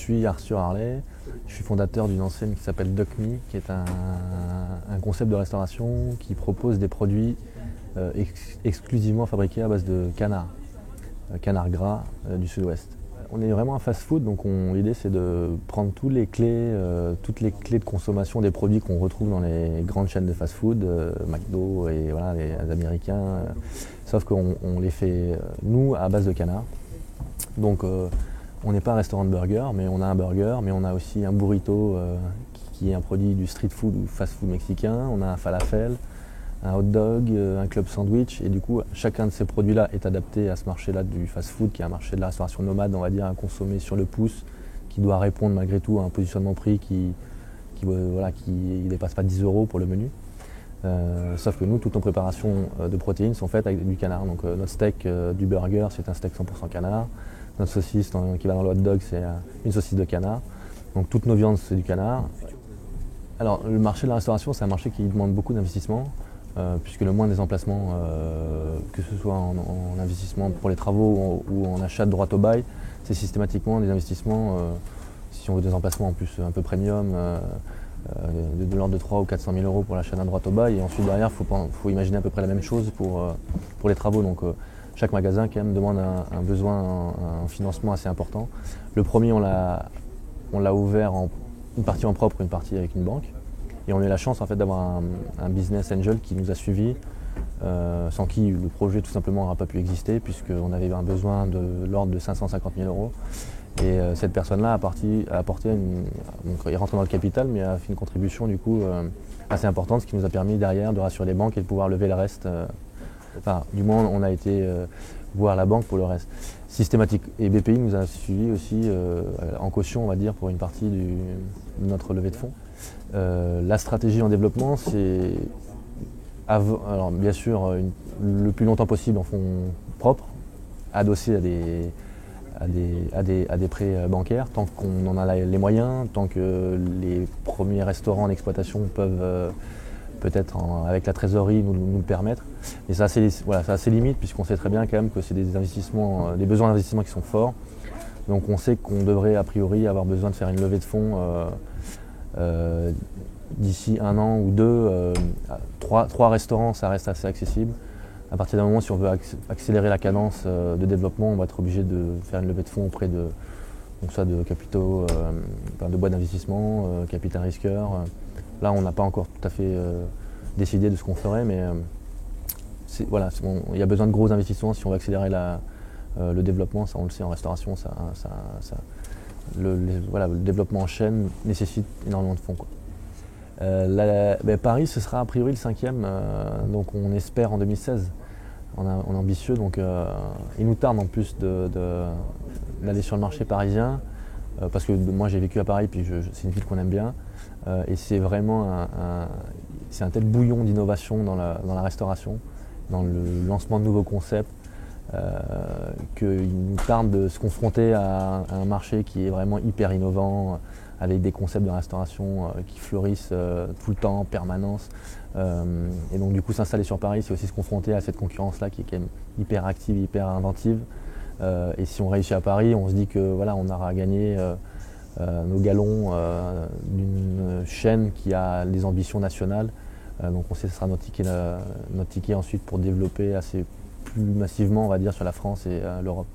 suis Arthur Harley, je suis fondateur d'une enseigne qui s'appelle Duck Me, qui est un concept de restauration qui propose des produits exclusivement fabriqués à base de canard gras du sud-ouest. On est vraiment un fast-food, donc l'idée c'est de prendre toutes les clés de consommation des produits qu'on retrouve dans les grandes chaînes de fast-food, McDo et voilà, les Américains, sauf qu'on les fait nous à base de canard. Donc on n'est pas un restaurant de burger, mais on a un burger, mais on a aussi un burrito qui est un produit du street food ou fast-food mexicain, on a un falafel, un hot dog, un club sandwich, et du coup chacun de ces produits-là est adapté à ce marché-là du fast-food, qui est un marché de la restauration nomade, on va dire, à consommer sur le pouce, qui doit répondre malgré tout à un positionnement prix qui ne dépasse pas 10 € pour le menu. Sauf que nous, toutes nos préparations de protéines sont faites avec du canard. Donc notre steak du burger, c'est un steak 100% canard. Notre saucisse qui va dans le hot dog, c'est une saucisse de canard. Donc toutes nos viandes, c'est du canard. Alors le marché de la restauration, c'est un marché qui demande beaucoup d'investissement, puisque le moins des emplacements, que ce soit en investissement pour les travaux ou en achat de droit au bail, c'est systématiquement des investissements, si on veut des emplacements en plus un peu premium, de l'ordre de 300 ou 400 000 € pour l'achat d'un droit au bail. Et ensuite derrière, il faut imaginer à peu près la même chose pour les travaux. Donc chaque magasin quand même demande un besoin, un financement assez important. Le premier, on l'a ouvert une partie en propre, une partie avec une banque. Et on a eu la chance en fait d'avoir un business angel qui nous a suivis, sans qui le projet tout simplement n'aurait pas pu exister, puisqu'on avait un besoin de l'ordre de 550 000 €. Et cette personne-là a apporté donc il est rentré dans le capital, mais a fait une contribution du coup assez importante, ce qui nous a permis derrière de rassurer les banques et de pouvoir lever le reste. Enfin, du moins on a été voir la banque pour le reste. Systématique. Et BPI nous a suivis aussi en caution, on va dire, pour une partie de notre levée de fonds. La stratégie en développement, c'est alors bien sûr le plus longtemps possible en fonds propres, adossé à des prêts bancaires, tant qu'on en a les moyens, tant que les premiers restaurants en exploitation peuvent peut-être avec la trésorerie nous le permettre. Et ça a ses limites, puisqu'on sait très bien quand même que c'est des investissements, des besoins d'investissement qui sont forts. Donc on sait qu'on devrait a priori avoir besoin de faire une levée de fonds d'ici 1 an ou 2. 3 restaurants, ça reste assez accessible. À partir d'un moment, si on veut accélérer la cadence de développement, on va être obligé de faire une levée de fonds auprès de capitaux, de boîtes d'investissement, capital risqueur. Là, on n'a pas encore tout à fait décidé de ce qu'on ferait, mais il y a besoin de gros investissements si on veut accélérer le développement. Ça, on le sait, en restauration, le développement en chaîne nécessite énormément de fonds, quoi. Paris, ce sera a priori le 5e, donc on espère en 2016. On est ambitieux, donc il nous tarde en plus d'aller sur le marché parisien, parce que moi j'ai vécu à Paris, puis c'est une ville qu'on aime bien, et c'est vraiment un tel bouillon d'innovation dans la restauration, dans le lancement de nouveaux concepts, qu'il nous tarde de se confronter à un marché qui est vraiment hyper innovant, avec des concepts de restauration qui fleurissent tout le temps, en permanence. Et donc du coup s'installer sur Paris, c'est aussi se confronter à cette concurrence-là qui est quand même hyper active, hyper inventive. Et si on réussit à Paris, on se dit que voilà, on aura gagné nos galons d'une chaîne qui a des ambitions nationales. Donc on sait que ce sera notre ticket ensuite pour développer assez plus massivement, on va dire, sur la France et l'Europe.